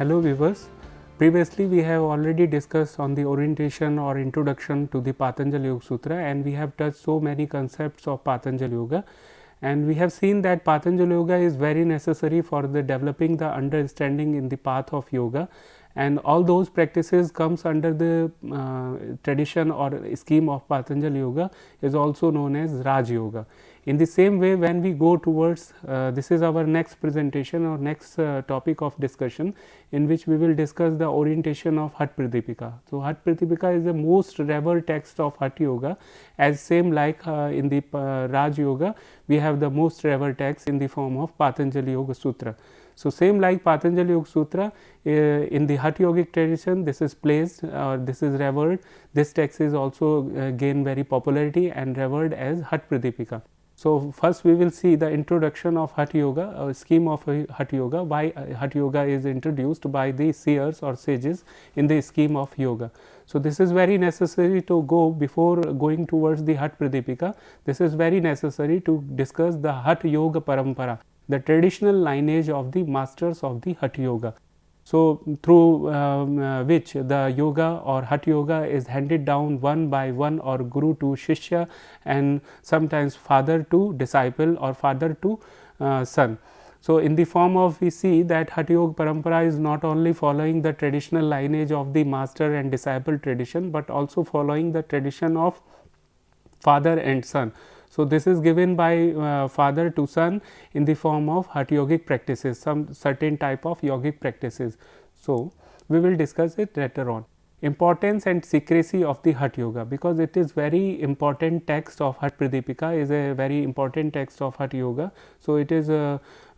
Hello viewers, previously we have already discussed on the orientation or introduction to the Patanjali Yoga Sutra, and we have touched so many concepts of Patanjali Yoga, and we have seen that Patanjali Yoga is very necessary for the developing the understanding in the path of yoga, and all those practices comes under the tradition or scheme of Patanjali Yoga is also known as Raj Yoga. In the same way, when we go towards this is our next presentation or next topic of discussion, in which we will discuss the orientation of Hatha Pradipika. So, Hatha Pradipika is the most revered text of Hatha Yoga, as same like in the Raj Yoga we have the most revered text in the form of Patanjali Yoga Sutra. So, same like Patanjali Yoga Sutra, in the Hatha Yogic tradition this is placed or this is revered. This text is also gained very popularity and revered as Hatha Pradipika. So, first we will see the introduction of Hatha Yoga, a scheme of Hatha Yoga, why Hatha Yoga is introduced by the seers or sages in the scheme of yoga. So, this is very necessary to go before going towards the Hatha Pradipika. This is very necessary to discuss the Hatha Yoga Parampara, the traditional lineage of the masters of the Hatha Yoga. So, through which the yoga or Hatha Yoga is handed down one by one, or guru to shishya, and sometimes father to disciple or father to son. So, in the form of we see that Hatha Yoga Parampara is not only following the traditional lineage of the master and disciple tradition, but also following the tradition of father and son. So, this is given by father to son in the form of Hatha Yogic practices, some certain type of yogic practices. So, we will discuss it later on. Importance and secrecy of the Hatha Yoga, because it is very important text of Hatha Pradipika, is a very important text of Hatha Yoga. So, it is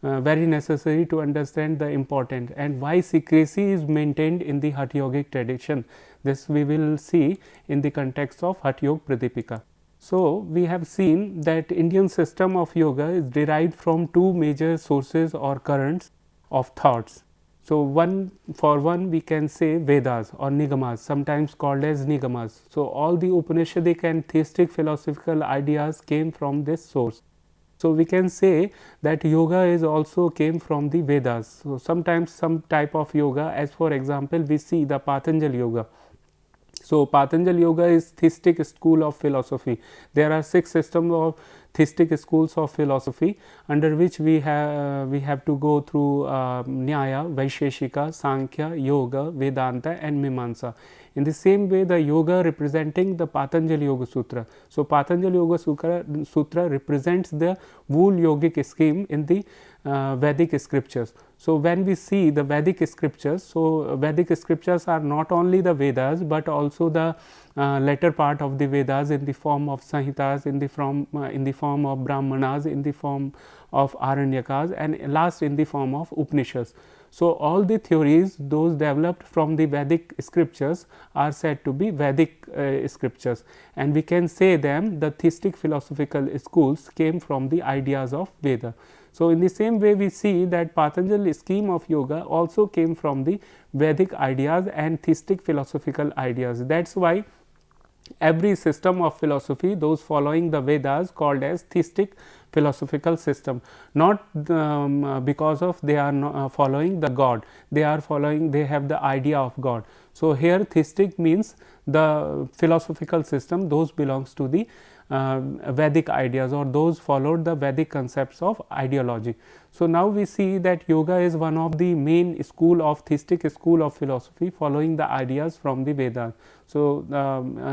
very necessary to understand the importance and why secrecy is maintained in the Hatha Yogic tradition. This we will see in the context of Hatha Yoga Pradipika. So, we have seen that Indian system of yoga is derived from two major sources or currents of thoughts. So, one we can say Vedas or Nigamas, sometimes called as Nigamas. So, all the Upanishadic and theistic philosophical ideas came from this source. So, we can say that yoga is also came from the Vedas. So, sometimes some type of yoga, as for example, we see the Patanjali Yoga. So, Patanjali Yoga is theistic school of philosophy. There are 6 systems of theistic schools of philosophy, under which we have to go through Nyaya, Vaisheshika, Sankhya, Yoga, Vedanta and Mimamsa. In the same way, the yoga representing the Patanjali Yoga Sutra. So, Patanjali Yoga Sutra represents the whole yogic scheme in the Vedic scriptures. So, when we see the Vedic scriptures, so Vedic scriptures are not only the Vedas, but also the latter part of the Vedas in the form of Samhitas, in the form of Brahmanas, in the form of Aranyakas, and last in the form of Upanishads. So, all the theories those developed from the Vedic scriptures are said to be Vedic scriptures, and we can say them the theistic philosophical schools came from the ideas of Veda. So, in the same way we see that Patanjali scheme of yoga also came from the Vedic ideas and theistic philosophical ideas. That is why every system of philosophy, those following the Vedas, called as theistic philosophical system, not because of they are not, following the God, they have the idea of God. So, here theistic means the philosophical system, those belongs to the Vedic ideas, or those followed the Vedic concepts of ideology. So, now we see that yoga is one of the main school of theistic school of philosophy, following the ideas from the Vedas. So,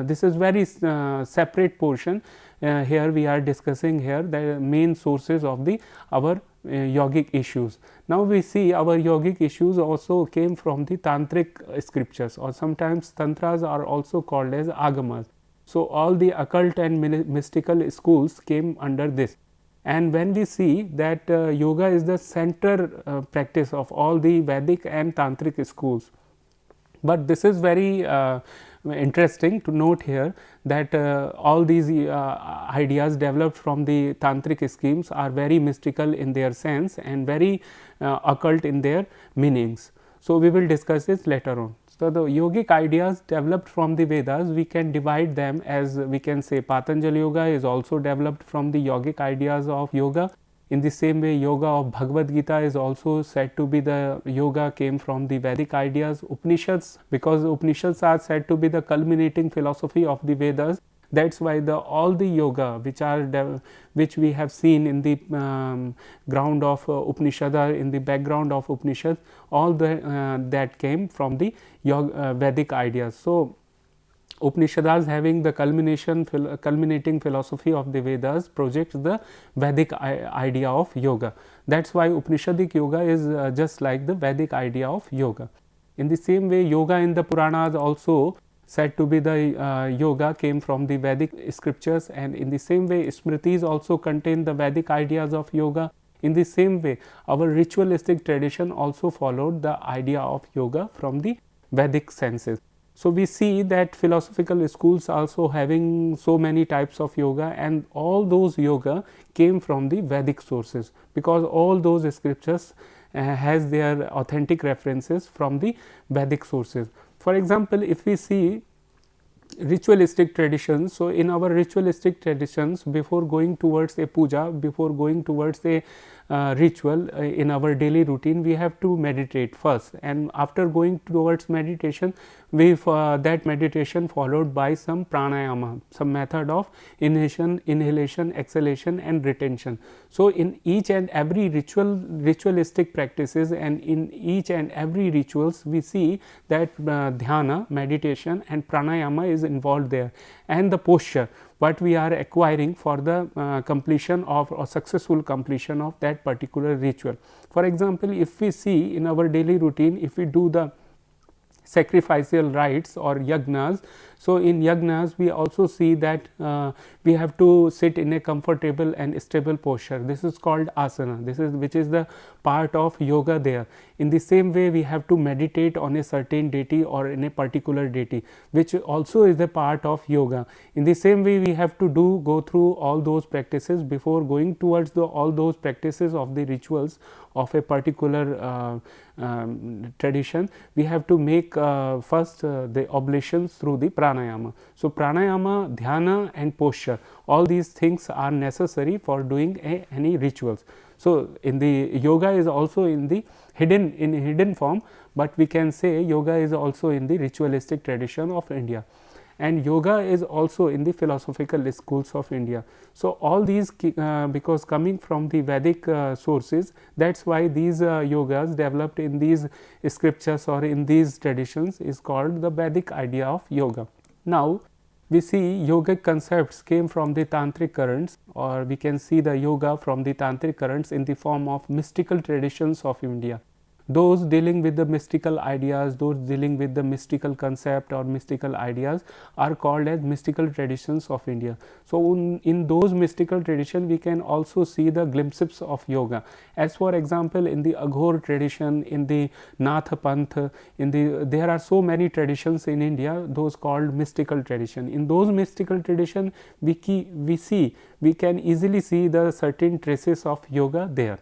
this is very separate portion. Here we are discussing here the main sources of the our yogic issues. Now, we see our yogic issues also came from the tantric scriptures, or sometimes tantras are also called as agamas. So, all the occult and mystical schools came under this. And when we see that yoga is the center practice of all the Vedic and tantric schools, but this is very interesting to note here that all these ideas developed from the tantric schemes are very mystical in their sense and very occult in their meanings. So, we will discuss this later on. So, the yogic ideas developed from the Vedas, we can divide them as we can say Patanjali Yoga is also developed from the yogic ideas of yoga. In the same way, yoga of Bhagavad Gita is also said to be the yoga came from the Vedic ideas. Upanishads, because Upanishads are said to be the culminating philosophy of the Vedas, that's why all the yoga which we have seen in the ground of Upanishad, in the background of Upanishad, all that came from the Vedic ideas. So Upanishads, having the culminating philosophy of the Vedas, projects the Vedic idea of yoga. That's why Upanishadic yoga is just like the Vedic idea of yoga. In the same way, yoga in the Puranas also said to be the yoga came from the Vedic scriptures, and in the same way Smritis also contain the Vedic ideas of yoga. In the same way, our ritualistic tradition also followed the idea of yoga from the Vedic senses. So we see that philosophical schools also having so many types of yoga, and all those yoga came from the Vedic sources, because all those scriptures has their authentic references from the Vedic sources. For example, if we see ritualistic traditions, so in our ritualistic traditions, before going towards a puja, before going towards a ritual in our daily routine, we have to meditate first, and after going towards meditation, we that meditation followed by some pranayama, some method of inhalation, exhalation and retention. So in each and every ritualistic practices, and in each and every rituals, we see that dhyana, meditation and pranayama is involved there, and the posture what we are acquiring for the completion of or successful completion of that particular ritual. For example, if we see in our daily routine, if we do the sacrificial rites or yagnas, so in yagnas we also see that we have to sit in a comfortable and stable posture. This is called asana, which is the part of yoga there. In the same way, we have to meditate on a certain deity or in a particular deity, which also is a part of yoga. In the same way, we have to go through all those practices before going towards all those practices of the rituals of a particular tradition. We have to make first the oblations through the pranayama. So pranayama, dhyana and posture, all these things are necessary for doing any rituals. So in the yoga is also in the hidden form, but we can say yoga is also in the ritualistic tradition of India, and yoga is also in the philosophical schools of India. So all these because coming from the Vedic sources, that's why these yogas developed in these scriptures or in these traditions is called the Vedic idea of yoga. Now we see yogic concepts came from the tantric currents, or we can see the yoga from the tantric currents in the form of mystical traditions of India. Those dealing with the mystical ideas, those dealing with the mystical concept or mystical ideas are called as mystical traditions of India. So in those mystical traditions, we can also see the glimpses of yoga. As for example, in the Aghor tradition, in the Nath Panth, there are so many traditions in India, those called mystical tradition. In those mystical tradition, we can easily see the certain traces of yoga there.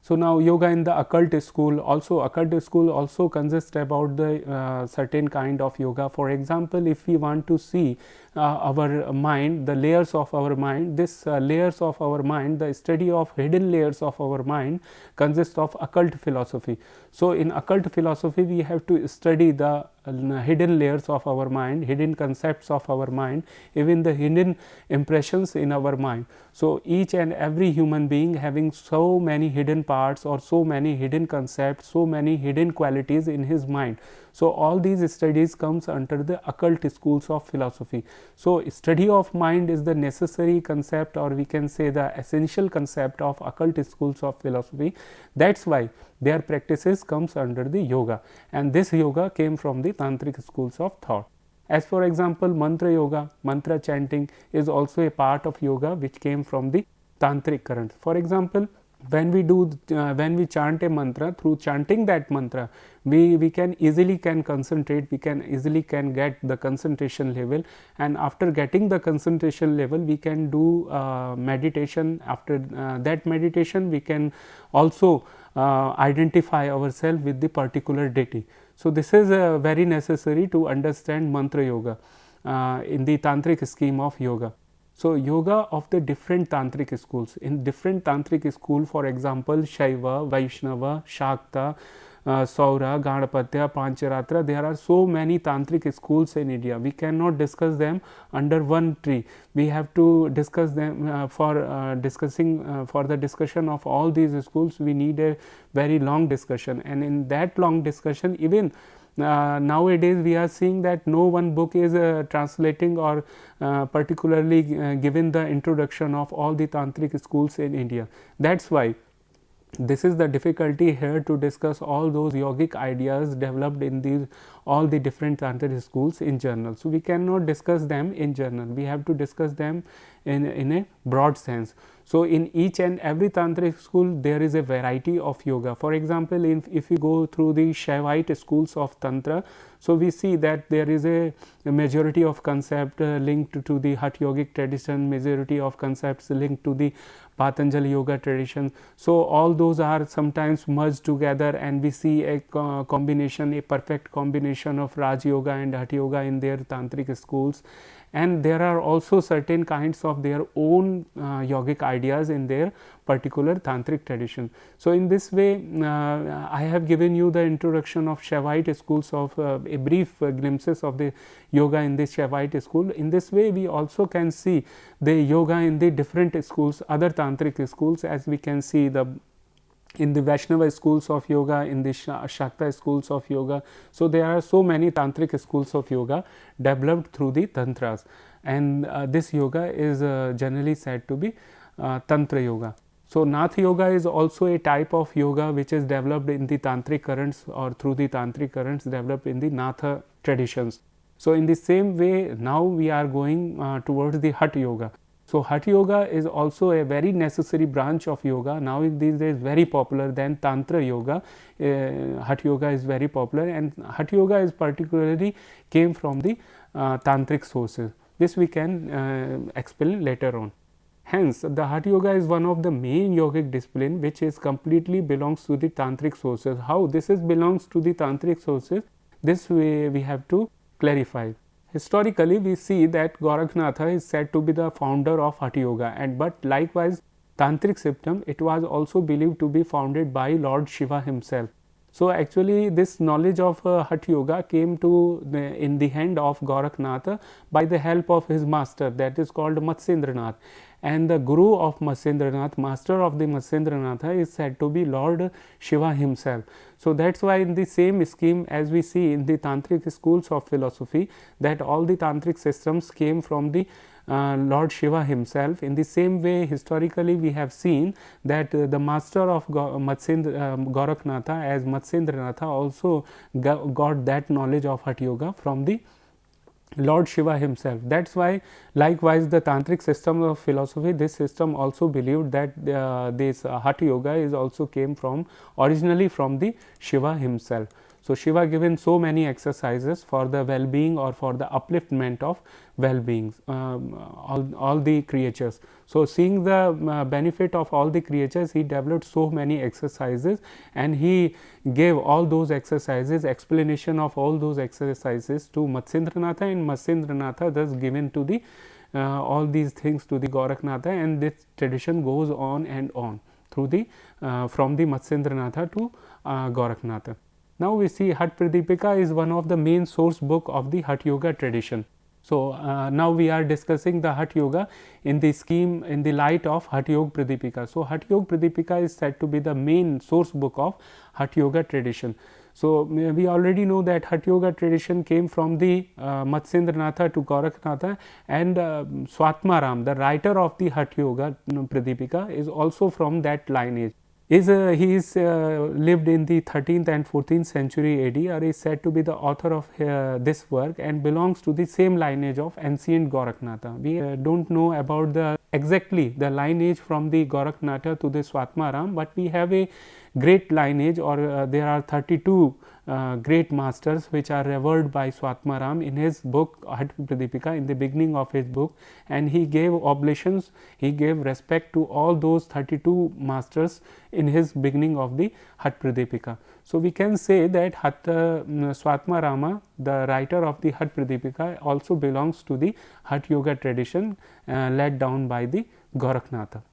So now yoga in the occult school also consists about the certain kind of yoga. For example, if we want to see our mind, the layers of our mind, layers of our mind, the study of hidden layers of our mind consists of occult philosophy. So in occult philosophy, we have to study the hidden layers of our mind, hidden concepts of our mind, even the hidden impressions in our mind. So each and every human being having so many hidden parts or so many hidden concepts, so many hidden qualities in his mind. So all these studies comes under the occult schools of philosophy. So study of mind is the necessary concept, or we can say the essential concept of occult schools of philosophy. That's why their practices comes under the yoga, and this yoga came from the tantric schools of thought. As for example, mantra yoga, mantra chanting is also a part of yoga which came from the tantric current. For example, when we chant a mantra, through chanting that mantra, we can easily concentrate, we can easily get the concentration level, and after getting the concentration level, we can do meditation. After that meditation, we can also identify ourselves with the particular deity. So this is very necessary to understand mantra yoga in the tantric scheme of yoga. So yoga of the different tantric schools. In different tantric school, for example, Shaiva, Vaishnava, Shakta, Saura, Ganapatya, Pancharatra, there are so many tantric schools in India. We cannot discuss them under one tree. We have to discuss them for the discussion of all these schools. We need a very long discussion, and in that long discussion, even nowadays we are seeing that no one book is translating or particularly given the introduction of all the tantric schools in India. That's why this is the difficulty here to discuss all those yogic ideas developed in these all the different tantric schools in journal. So we cannot discuss them in journal. We have to discuss them in a broad sense. So in each and every tantric school there is a variety of yoga. For example, if we go through the Shaivite schools of tantra, so we see that there is a majority of concept linked to the Hatha yogic tradition, majority of concepts linked to the Patanjali yoga tradition. So all those are sometimes merged together, and we see a combination, a perfect combination of Raj yoga and Hatha yoga in their tantric schools. And there are also certain kinds of their own yogic ideas in their particular tantric tradition. So in this way, I have given you the introduction of Shaivite schools, of a brief glimpses of the yoga in the Shaivite school. In this way, we also can see the yoga in the different schools, other tantric schools, as we can see in the Vaishnava schools of yoga, in the Shakta schools of yoga. So there are so many tantric schools of yoga developed through the tantras, and this yoga is generally said to be tantra yoga. So Natha yoga is also a type of yoga which is developed in the tantric currents, or through the tantric currents developed in the Natha traditions. So in the same way, now we are going towards the Hatha yoga. So Hatha yoga is also a very necessary branch of yoga. Now these days very popular than Tantra yoga. Hatha yoga is very popular, and Hatha yoga is particularly came from the tantric sources. This we can explain later on. Hence, the Hatha yoga is one of the main yogic discipline which is completely belongs to the tantric sources. How this is belongs to the tantric sources? This way we have to clarify. Historically, we see that Gorakhnatha is said to be the founder of Hatha yoga, but likewise tantric system, it was also believed to be founded by Lord Shiva himself. So actually this knowledge of Hatha yoga came in the hand of Gorakhnatha by the help of his master, that is called Matsyendranath. And the guru of Matsyendranath, master of the Matsyendranath, is said to be Lord Shiva himself. So that's why in the same scheme as we see in the tantric schools of philosophy, that all the tantric systems came from the Lord Shiva himself. In the same way, historically we have seen that the master of Gorakhnatha as Matsyendranath also got that knowledge of Hatha yoga from the Lord Shiva himself. That's why likewise the tantric system of philosophy, this system also believed that this Hatha yoga is also came from originally from the Shiva himself. So Shiva given so many exercises for the well-being or for the upliftment of well-beings, all the creatures. So seeing the benefit of all the creatures, he developed so many exercises, and he gave all those exercises, explanation of all those exercises to Matsyendranath, and Matsyendranath thus given to the all these things to the Gorakhnatha, and this tradition goes on and on through the from the Matsyendranath to Gorakhnatha. Now we see Hatha Pradipika is one of the main source book of the Hatha yoga tradition. So now we are discussing the Hatha yoga in the scheme, in the light of Hatha Yoga Pradipika. So Hatha Yoga Pradipika is said to be the main source book of Hatha yoga tradition. So we already know that Hatha yoga tradition came from the Matsyendranath to Gorakhnatha, and Swatmaram, the writer of the Hatha yoga Pradipika, is also from that lineage. He is lived in the 13th and 14th century AD, or is said to be the author of this work, and belongs to the same lineage of ancient Gorakhnatha. We don't know about exactly the lineage from the Gorakhnatha to the Swatmaram, but we have a great lineage, or there are 32 great masters which are revered by Swatmaram in his book Hat Pradipika, in the beginning of his book, and he gave oblations, he gave respect to all those 32 masters in his beginning of the Hat Pradipika. So, we can say that Swatmarama, the writer of the Hat Pradipika, also belongs to the Hat Yoga tradition led down by the Gorakhnatha.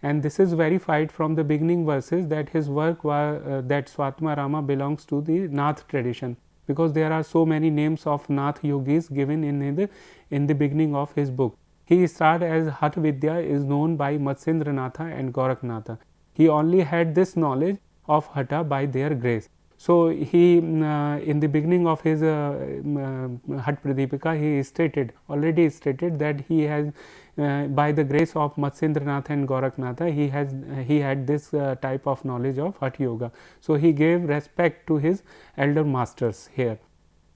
And this is verified from the beginning verses that his work was that Swatmarama belongs to the Nath tradition, because there are so many names of Nath yogis given in the beginning of his book. He started as Hat Vidya is known by Matsyendranatha and Gorakhnatha. He only had this knowledge of Hatha by their grace. So, he in the beginning of his Hat Pradipika, he already stated that he has by the grace of Matsyendranatha and Gorakhnatha, he had this type of knowledge of Hatha Yoga. So, he gave respect to his elder masters here.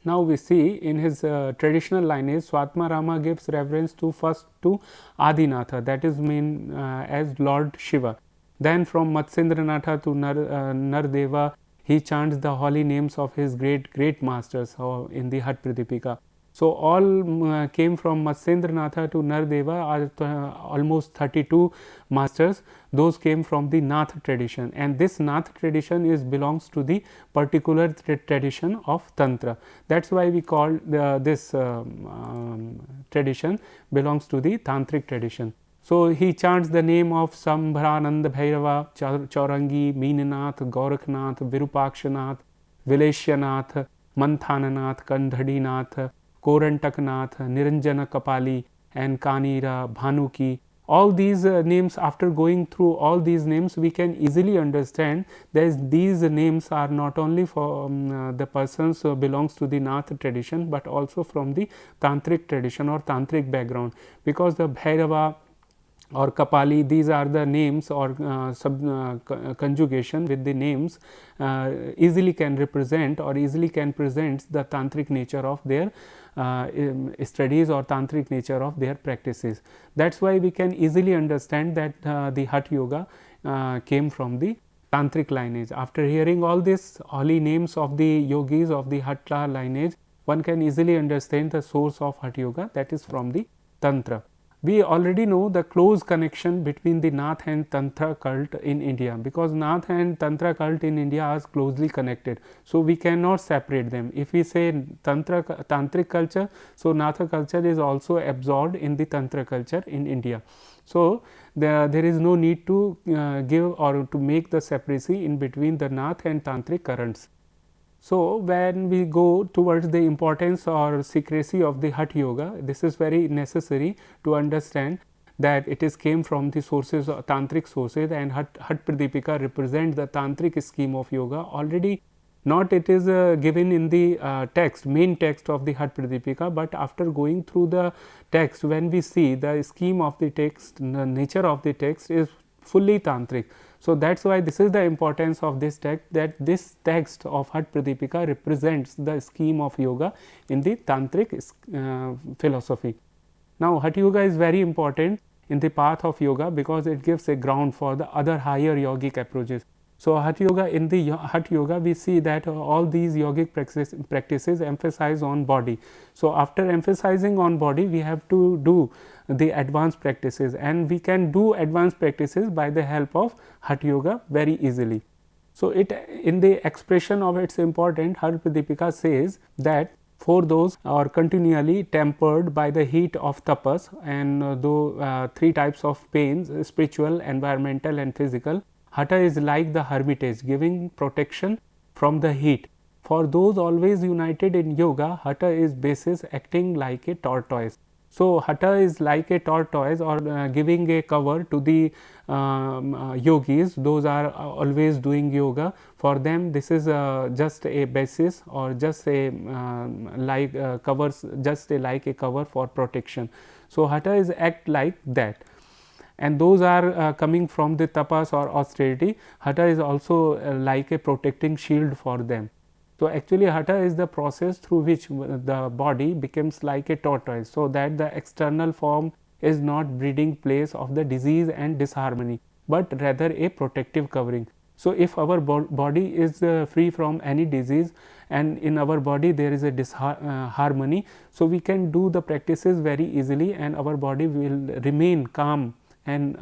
Now, we see in his traditional lineage, Swatmarama gives reverence to first to Adinatha, that is mean as Lord Shiva. Then from Matsyendranatha to Nardeva, he chants the holy names of his great masters in the Hat Pradipika. So, all came from Matsyendranatha to Nardeva are almost 32 masters. Those came from the Nath tradition, and this Nath tradition belongs to the particular tradition of Tantra. That is why we call this tradition belongs to the Tantric tradition. So, he chants the name of Sambharanand Bhairava, Chaurangi, Meenanath, Gorakhnath, Virupakshanath, Vileshanath, Manthananath, Kandhadinath, Korantaknath, Niranjana Kapali, and Kanira, Bhanuki. All these names, after going through all these names, we can easily understand that these names are not only for the persons who belongs to the Nath tradition, but also from the Tantric tradition or Tantric background, because the Bhairava or Kapali, these are the names or conjugation with the names easily can represent or easily can present the tantric nature of their studies or tantric nature of their practices. That is why we can easily understand that the Hatha Yoga came from the tantric lineage. After hearing all these holy names of the yogis of the Hatha lineage, one can easily understand the source of Hatha Yoga, that is from the Tantra. We already know the close connection between the Nath and Tantra cult in India, because Nath and Tantra cult in India are closely connected. So, we cannot separate them. If we say Tantric culture, so Natha culture is also absorbed in the Tantra culture in India. So, there is no need to give or to make the separation in between the Nath and Tantric currents. So, when we go towards the importance or secrecy of the Hatha Yoga, this is very necessary to understand that it is came from the sources, tantric sources, and Hat Pradipika represent the tantric scheme of yoga. Already not it is given in the text, main text of the Hat Pradipika, but after going through the text, when we see the scheme of the text, the nature of the text is fully tantric. So, that is why this is the importance of this text, that this text of Hat Pradipika represents the scheme of yoga in the tantric philosophy. Now, Hatha Yoga is very important in the path of yoga, because it gives a ground for the other higher yogic approaches. So, Hatha Yoga, in the Hatha Yoga, we see that all these yogic practices emphasize on body. So, after emphasizing on body, we have to do the advanced practices, and we can do advanced practices by the help of Hatha Yoga very easily. So, it in the expression of its importance, Hat Pradipika says that for those are continually tempered by the heat of tapas, and though three types of pains, spiritual, environmental and physical, Hatha is like the hermitage, giving protection from the heat. For those always united in yoga, Hatha is basis, acting like a tortoise. So, Hatha is like a tortoise, or giving a cover to the yogis, those are always doing yoga. For them, this is just a basis, or just a covers, just like a cover for protection. So, Hatha is act like that, and those are coming from the tapas or austerity. Hatha is also like a protecting shield for them. So, actually Hatha is the process through which the body becomes like a tortoise, so that the external form is not breeding place of the disease and disharmony, but rather a protective covering. So, if our body is free from any disease and in our body there is a disharmony, so we can do the practices very easily and our body will remain calm and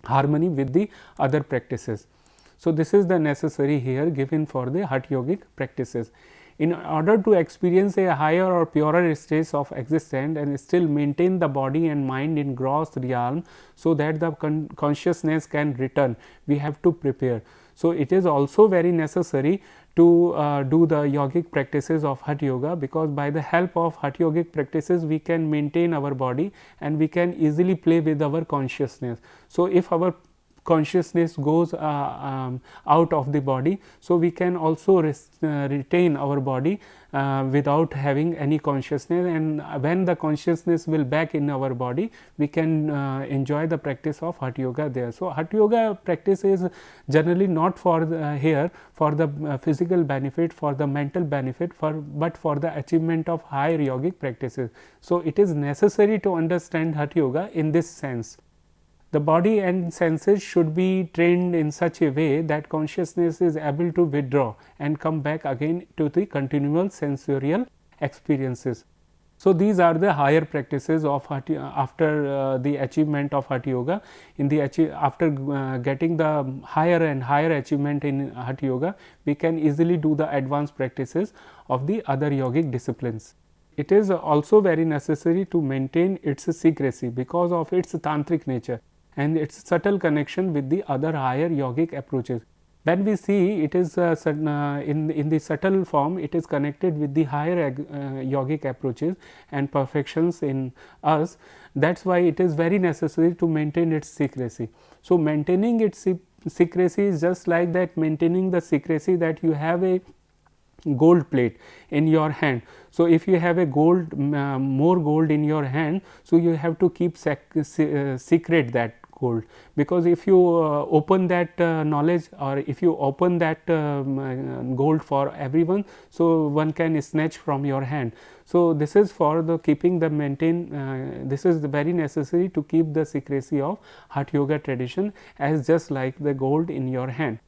harmony with the other practices. So, this is the necessary here given for the Hatha yogic practices. In order to experience a higher or purer state of existence and still maintain the body and mind in gross realm, so that the consciousness can return, we have to prepare. So, it is also very necessary to do the yogic practices of Hatha yoga, because by the help of Hatha yogic practices we can maintain our body and we can easily play with our consciousness. So, if our consciousness goes out of the body, so we can also retain our body without having any consciousness, and when the consciousness will back in our body, we can enjoy the practice of Hatha yoga there. So, Hatha yoga practice is generally not for here for the physical benefit, for the mental benefit, but for the achievement of higher yogic practices. So, it is necessary to understand Hatha yoga in this sense. The body and senses should be trained in such a way that consciousness is able to withdraw and come back again to the continual sensorial experiences. So, these are the higher practices of after the achievement of Hatha yoga. In the after getting the higher and higher achievement in Hatha yoga, we can easily do the advanced practices of the other yogic disciplines. It is also very necessary to maintain its secrecy because of its tantric nature and its subtle connection with the other higher yogic approaches. When we see it is in the subtle form, it is connected with the higher yogic approaches and perfections in us. That is why it is very necessary to maintain its secrecy. So, maintaining its secrecy is just like that, maintaining the secrecy that you have a gold plate in your hand. So, if you have a gold more gold in your hand, so you have to keep secret that gold, because if you open that knowledge, or if you open that gold for everyone, so one can snatch from your hand. So, this is for the keeping the this is very necessary to keep the secrecy of Hatha yoga tradition as just like the gold in your hand.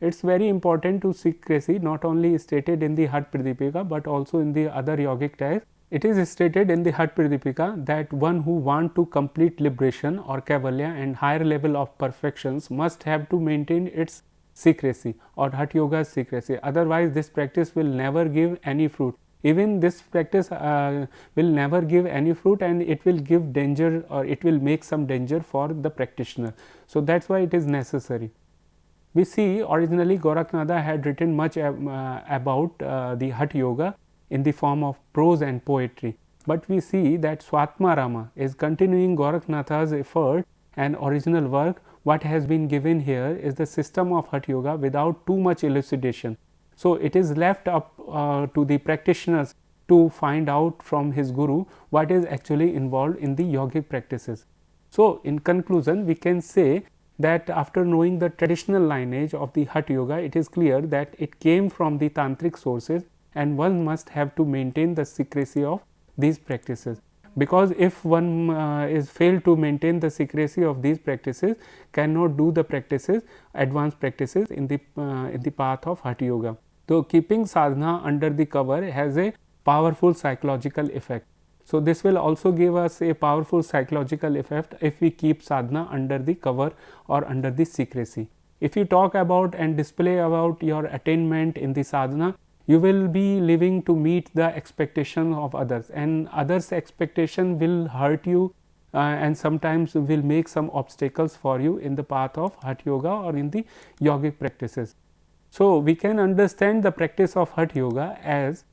It is very important to secrecy, not only stated in the Hatha Pradipika, but also in the other yogic texts. It is stated in the Hatha Pradipika that one who want to complete liberation or kaivalya and higher level of perfections must have to maintain its secrecy or Hatha yoga secrecy, otherwise this practice will never give any fruit. Even this practice will never give any fruit, and it will give danger, or it will make some danger for the practitioner. So, that is why it is necessary. We see originally Gorakhnada had written much about the Hatha yoga in the form of prose and poetry, but we see that Swatma Rama is continuing Gorakhnatha's effort and original work. What has been given here is the system of Hatha yoga without too much elucidation. So, it is left up to the practitioners to find out from his guru what is actually involved in the yogic practices. So, in conclusion, we can say that after knowing the traditional lineage of the Hatha yoga, it is clear that it came from the tantric sources, and one must have to maintain the secrecy of these practices, because if one is failed to maintain the secrecy of these practices, cannot do the practices, advanced practices in the path of Hatha yoga. So, keeping sadhana under the cover has a powerful psychological effect. So, this will also give us a powerful psychological effect if we keep sadhana under the cover or under the secrecy. If you talk about and display about your attainment in the sadhana, you will be living to meet the expectation of others, and others' expectation will hurt you and sometimes will make some obstacles for you in the path of Hatha yoga or in the yogic practices. So, we can understand the practice of Hatha yoga as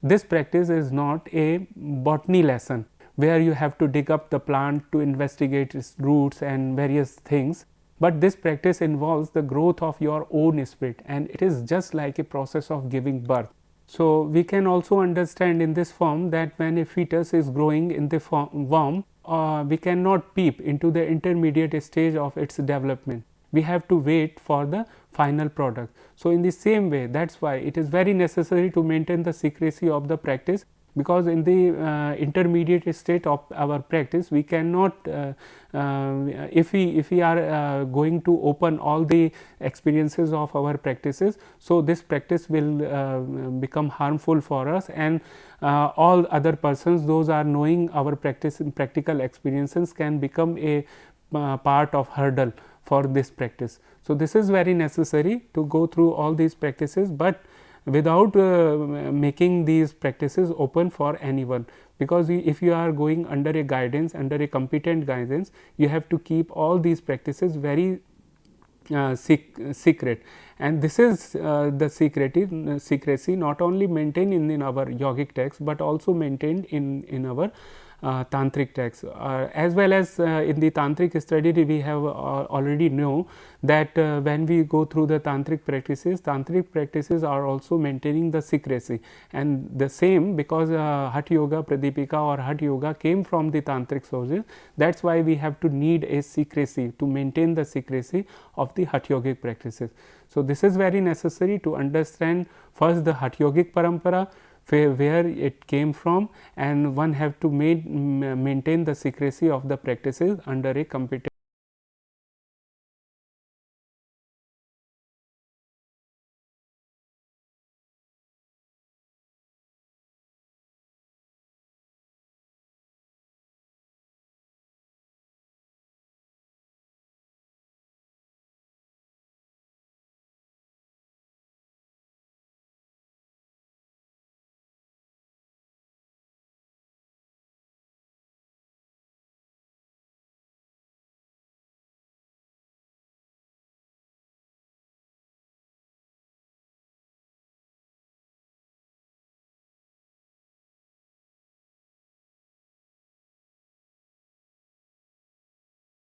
this practice is not a botany lesson where you have to dig up the plant to investigate its roots and various things, but this practice involves the growth of your own spirit, and it is just like a process of giving birth. So, we can also understand in this form that when a fetus is growing in the womb, we cannot peep into the intermediate stage of its development. We have to wait for the final product. So, in the same way, that is why it is very necessary to maintain the secrecy of the practice, because in the intermediate state of our practice we cannot if we are going to open all the experiences of our practices, so this practice will become harmful for us, and all other persons those are knowing our practice practical experiences can become a part of hurdle for this practice. So, this is very necessary to go through all these practices, but without making these practices open for anyone, because if you are going under a guidance, under a competent guidance, you have to keep all these practices very secret, and this is the secrecy not only maintained in our yogic text, but also maintained in our tantric texts, as well as in the tantric study we have already know that when we go through the tantric practices are also maintaining the secrecy, and the same because Hatha Yoga, Pradipika or Hatha Yoga came from the tantric sources. That is why we have to need a secrecy to maintain the secrecy of the Hatha Yogic practices. So, this is very necessary to understand first the Hatha Yogic parampara, where it came from, and one have to maintain the secrecy of the practices under a competent